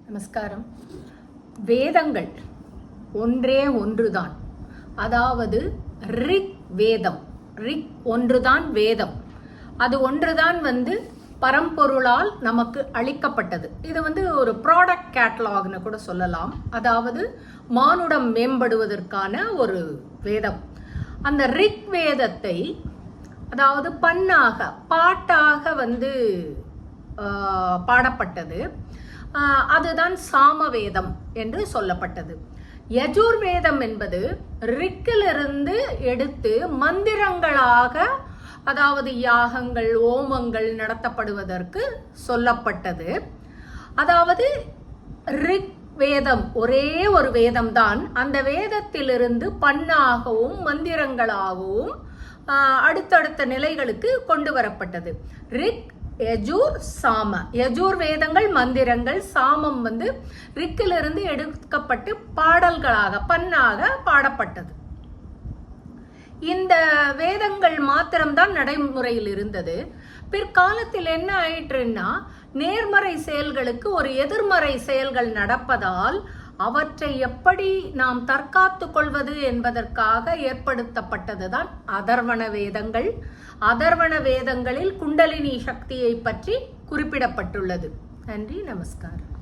நமஸ்காரம். வேதங்கள் ஒன்றே ஒன்றுதான். அதாவது ரிக் வேதம். ரிக் ஒன்றுதான் வேதம். அது ஒன்றுதான் பரம்பொருளால் நமக்கு அளிக்கப்பட்டது. இது ஒரு ப்ராடக்ட் கேட்டலாக்னு கூட சொல்லலாம். அதாவது மானுடம் மேம்படுவதற்கான ஒரு வேதம். அந்த ரிக் வேதத்தை அதாவது பண்ணாக பாட்டாக பாடப்பட்டது. அதுதான் சாமவேதம் என்று சொல்லப்பட்டது. யஜுர்வேதம் என்பது ரிக்கிலிருந்து எடுத்து மந்திரங்களாக, அதாவது யாகங்கள் ஓமங்கள் நடத்தப்படுவதற்கு சொல்லப்பட்டது. அதாவது ரிக் வேதம் ஒரே ஒரு வேதம்தான். அந்த வேதத்திலிருந்து பண்ணாகவும் மந்திரங்களாகவும் அடுத்தடுத்த நிலைகளுக்கு கொண்டு வரப்பட்டது. ரிக், யஜூர், சாம. யஜூர் வேதங்கள் மந்திரங்கள், சாமம் ரிக்கிலிருந்து எடுக்கப்பட்டு பாடல்களாக பண்ணாக பாடப்பட்டது. இந்த வேதங்கள் மாத்திரம்தான் நடைமுறையில் இருந்தது. பிற்காலத்தில் என்ன ஆயிற்றுன்னா, நேர்மறை செயல்களுக்கு ஒரு எதிர்மறை செயல்கள் நடப்பதால் அவற்றை எப்படி நாம் தற்காத்து கொள்வது என்பதற்காக ஏற்படுத்தப்பட்டதுதான் அதர்வண வேதங்கள். அதர்வண வேதங்களில் குண்டலினி சக்தியை பற்றி குறிப்பிடப்பட்டுள்ளது. நன்றி, நமஸ்காரம்.